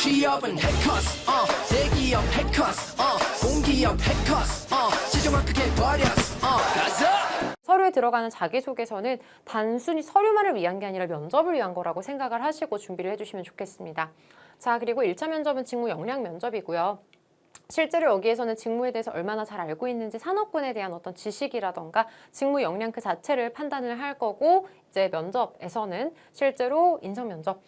취업은 해커스 대기업 해커스 공기업 해커스 시정을 크게 버렸어 가자. 서류에 들어가는 자기소개서는 단순히 서류만을 위한 게 아니라 면접을 위한 거라고 생각을 하시고 준비를 해주시면 좋겠습니다. 자, 그리고 1차 면접은 직무 역량 면접이고요. 실제로 여기에서는 직무에 대해서 얼마나 잘 알고 있는지 산업군에 대한 어떤 지식이라던가 직무 역량 그 자체를 판단을 할 거고, 이제 면접에서는 실제로 인성 면접,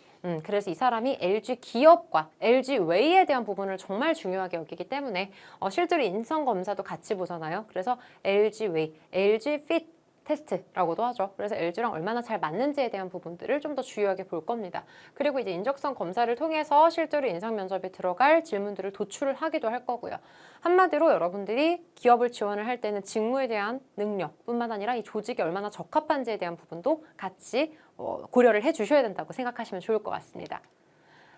그래서 이 사람이 LG 기업과 LG 웨이에 대한 부분을 정말 중요하게 여기기 때문에 실제로 인성 검사도 같이 보잖아요. 그래서 LG 웨이, LG 핏 테스트라고도 하죠. 그래서 LG랑 얼마나 잘 맞는지에 대한 부분들을 좀 더 주요하게 볼 겁니다. 그리고 이제 인적성 검사를 통해서 실제로 인상 면접에 들어갈 질문들을 도출을 하기도 할 거고요. 한마디로 여러분들이 기업을 지원을 할 때는 직무에 대한 능력뿐만 아니라 이 조직이 얼마나 적합한지에 대한 부분도 같이 고려를 해주셔야 된다고 생각하시면 좋을 것 같습니다.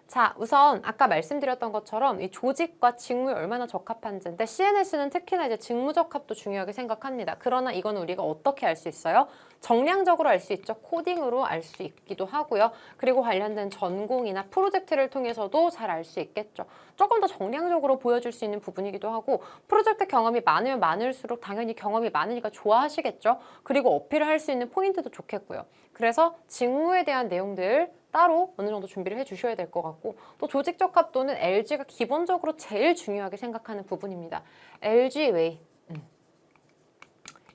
자, 우선 아까 말씀드렸던 것처럼 이 조직과 직무에 얼마나 적합한지인데, CNS는 특히나 이제 직무 적합도 중요하게 생각합니다. 그러나 이건 우리가 어떻게 알 수 있어요? 정량적으로 알 수 있죠. 코딩으로 알 수 있기도 하고요. 그리고 관련된 전공이나 프로젝트를 통해서도 잘 알 수 있겠죠. 조금 더 정량적으로 보여줄 수 있는 부분이기도 하고, 프로젝트 경험이 많으면 많을수록 당연히 경험이 많으니까 좋아하시겠죠. 그리고 어필을 할 수 있는 포인트도 좋겠고요. 그래서 직무에 대한 내용들 따로 어느 정도 준비를 해주셔야 될 것 같고, 또 조직 적합도는 LG가 기본적으로 제일 중요하게 생각하는 부분입니다. LG 웨이.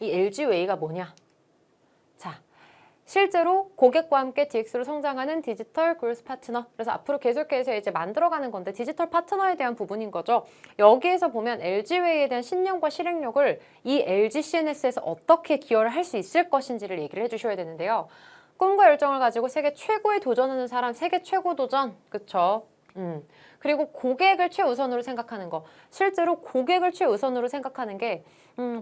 이 LG 웨이가 뭐냐? 자, 실제로 고객과 함께 DX로 성장하는 디지털 그로스 파트너. 그래서 앞으로 계속해서 이제 만들어가는 건데 디지털 파트너에 대한 부분인 거죠. 여기에서 보면 LG웨이에 대한 신념과 실행력을 이 LG CNS에서 어떻게 기여를 할 수 있을 것인지를 얘기를 해주셔야 되는데요. 꿈과 열정을 가지고 세계 최고에 도전하는 사람, 세계 최고 도전, 그쵸? 그리고 고객을 최우선으로 생각하는 거. 실제로 고객을 최우선으로 생각하는 게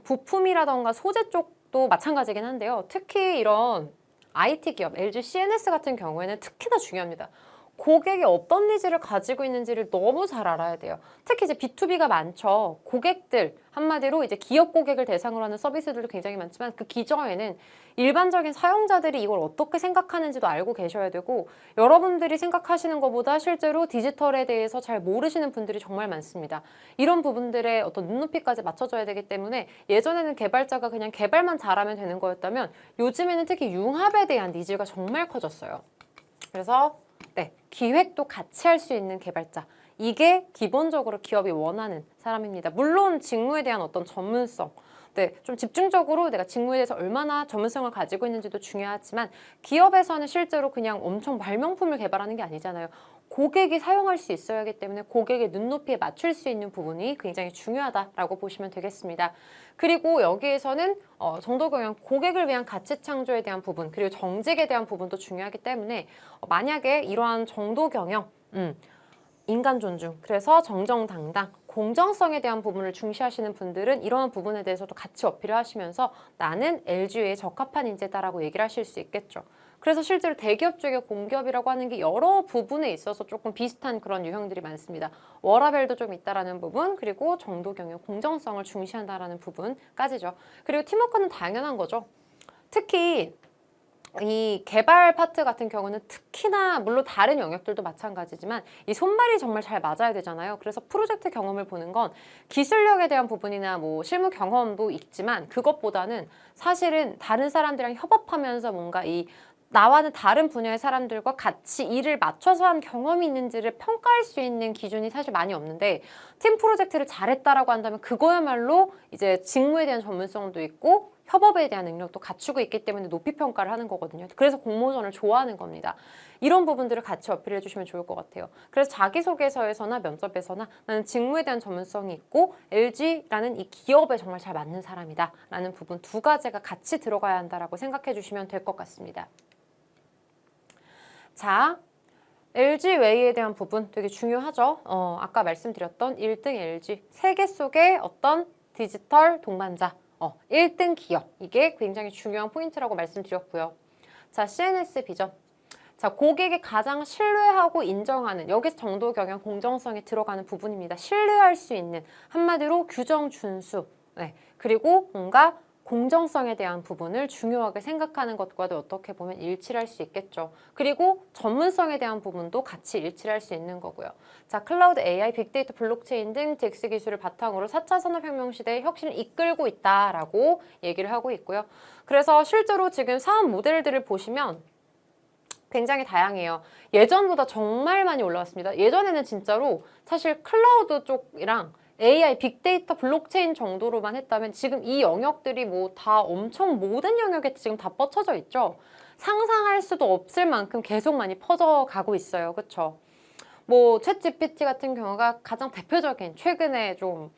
부품이라던가 소재 쪽도 마찬가지긴 한데요. 특히 이런 IT 기업, LG CNS 같은 경우에는 특히나 중요합니다. 고객이 어떤 니즈를 가지고 있는지를 너무 잘 알아야 돼요. 특히 이제 B2B가 많죠. 고객들, 한마디로 이제 기업 고객을 대상으로 하는 서비스들도 굉장히 많지만 그 기저에는 일반적인 사용자들이 이걸 어떻게 생각하는지도 알고 계셔야 되고, 여러분들이 생각하시는 것보다 실제로 디지털에 대해서 잘 모르시는 분들이 정말 많습니다. 이런 부분들의 어떤 눈높이까지 맞춰줘야 되기 때문에, 예전에는 개발자가 그냥 개발만 잘하면 되는 거였다면 요즘에는 특히 융합에 대한 니즈가 정말 커졌어요. 그래서 네, 기획도 같이 할 수 있는 개발자. 이게 기본적으로 기업이 원하는 사람입니다. 물론 직무에 대한 어떤 전문성, 네, 좀 집중적으로 내가 직무에 대해서 얼마나 전문성을 가지고 있는지도 중요하지만, 기업에서는 실제로 그냥 엄청 발명품을 개발하는 게 아니잖아요. 고객이 사용할 수 있어야 하기 때문에 고객의 눈높이에 맞출 수 있는 부분이 굉장히 중요하다라고 보시면 되겠습니다. 그리고 여기에서는 정도 경영, 고객을 위한 가치 창조에 대한 부분, 그리고 정직에 대한 부분도 중요하기 때문에 만약에 이러한 정도 경영, 인간 존중, 그래서 정정당당, 공정성에 대한 부분을 중시하시는 분들은 이러한 부분에 대해서도 같이 어필을 하시면서 나는 LG에 적합한 인재다라고 얘기를 하실 수 있겠죠. 그래서 실제로 대기업 쪽의 공기업이라고 하는 게 여러 부분에 있어서 조금 비슷한 그런 유형들이 많습니다. 워라밸도 좀 있다라는 부분, 그리고 정도 경영, 공정성을 중시한다라는 부분까지죠. 그리고 팀워크는 당연한 거죠. 특히 이 개발 파트 같은 경우는 특히나, 물론 다른 영역들도 마찬가지지만 이 손발이 정말 잘 맞아야 되잖아요. 그래서 프로젝트 경험을 보는 건 기술력에 대한 부분이나 뭐 실무 경험도 있지만, 그것보다는 사실은 다른 사람들이랑 협업하면서 뭔가 이 나와는 다른 분야의 사람들과 같이 일을 맞춰서 한 경험이 있는지를 평가할 수 있는 기준이 사실 많이 없는데, 팀 프로젝트를 잘했다라고 한다면 그거야말로 이제 직무에 대한 전문성도 있고 협업에 대한 능력도 갖추고 있기 때문에 높이 평가를 하는 거거든요. 그래서 공모전을 좋아하는 겁니다. 이런 부분들을 같이 어필해 주시면 좋을 것 같아요. 그래서 자기소개서에서나 면접에서나 나는 직무에 대한 전문성이 있고 LG라는 이 기업에 정말 잘 맞는 사람이다 라는 부분 두 가지가 같이 들어가야 한다라고 생각해 주시면 될 것 같습니다. 자, LG웨이에 대한 부분 되게 중요하죠. 아까 말씀드렸던 1등 LG, 세계 속의 어떤 디지털 동반자, 1등 기업, 이게 굉장히 중요한 포인트라고 말씀드렸고요. 자, CNS 비전. 자, 고객이 가장 신뢰하고 인정하는, 여기서 정도 경영 공정성이 들어가는 부분입니다. 신뢰할 수 있는, 한마디로 규정 준수, 네, 그리고 뭔가 공정성에 대한 부분을 중요하게 생각하는 것과도 어떻게 보면 일치를 할 수 있겠죠. 그리고 전문성에 대한 부분도 같이 일치를 할 수 있는 거고요. 자, 클라우드 AI, 빅데이터, 블록체인 등 DX 기술을 바탕으로 4차 산업혁명 시대의 혁신을 이끌고 있다라고 얘기를 하고 있고요. 그래서 실제로 지금 사업 모델들을 보시면 굉장히 다양해요. 예전보다 정말 많이 올라왔습니다. 예전에는 진짜로 사실 클라우드 쪽이랑 AI, 빅데이터, 블록체인 정도로만 했다면 지금 이 영역들이 뭐 다 엄청 모든 영역에 지금 다 뻗쳐져 있죠. 상상할 수도 없을 만큼 계속 많이 퍼져가고 있어요. 그렇죠? 뭐 챗GPT 같은 경우가 가장 대표적인 최근에 좀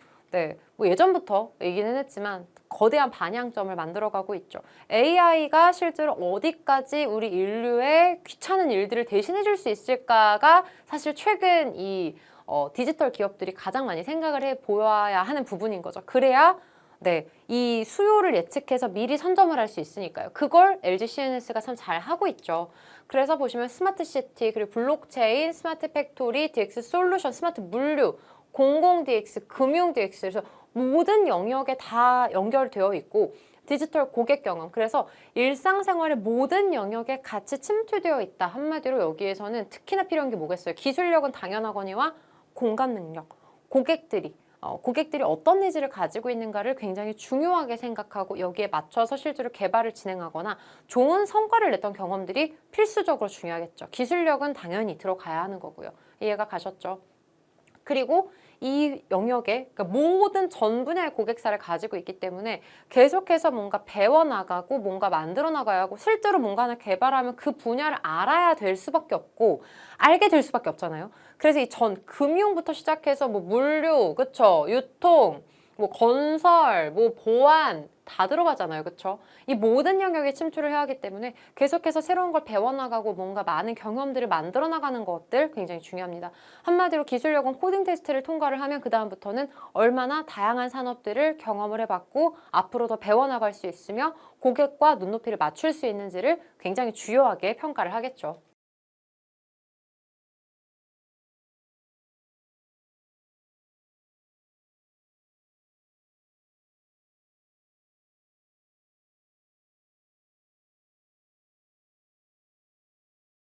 뭐 예전부터 얘기는 했지만 거대한 반향점을 만들어가고 있죠. AI가 실제로 어디까지 우리 인류의 귀찮은 일들을 대신해 줄 수 있을까가 사실 최근 이 디지털 기업들이 가장 많이 생각을 해 보아야 하는 부분인 거죠. 그래야 이 수요를 예측해서 미리 선점을 할 수 있으니까요. 그걸 LG CNS가 참 잘 하고 있죠. 그래서 보시면 스마트 시티, 그리고 블록체인, 스마트 팩토리, DX 솔루션, 스마트 물류, 공공 DX, 금융 DX, 그래서 모든 영역에 다 연결되어 있고 디지털 고객 경험, 그래서 일상생활의 모든 영역에 같이 침투되어 있다. 한마디로 여기에서는 특히나 필요한 게 뭐겠어요? 기술력은 당연하거니와 공감 능력, 고객들이 어떤 니즈를 가지고 있는가를 굉장히 중요하게 생각하고 여기에 맞춰서 실제로 개발을 진행하거나 좋은 성과를 냈던 경험들이 필수적으로 중요하겠죠. 기술력은 당연히 들어가야 하는 거고요. 이해가 가셨죠? 그리고 이 영역에 그러니까 모든 전 분야의 고객사를 가지고 있기 때문에 계속해서 뭔가 배워나가고 뭔가 만들어 나가야 하고 실제로 뭔가 하나 개발하면 그 분야를 알아야 될 수밖에 없고 알게 될 수밖에 없잖아요. 그래서 이 전 금융부터 시작해서 뭐 물류, 그쵸? 유통, 뭐 건설, 뭐 보안 다 들어가잖아요. 그쵸? 이 모든 영역에 침투를 해야 하기 때문에 계속해서 새로운 걸 배워나가고 뭔가 많은 경험들을 만들어 나가는 것들 굉장히 중요합니다. 한마디로 기술력은 코딩 테스트를 통과를 하면 그 다음부터는 얼마나 다양한 산업들을 경험을 해봤고 앞으로 더 배워나갈 수 있으며 고객과 눈높이를 맞출 수 있는지를 굉장히 주요하게 평가를 하겠죠.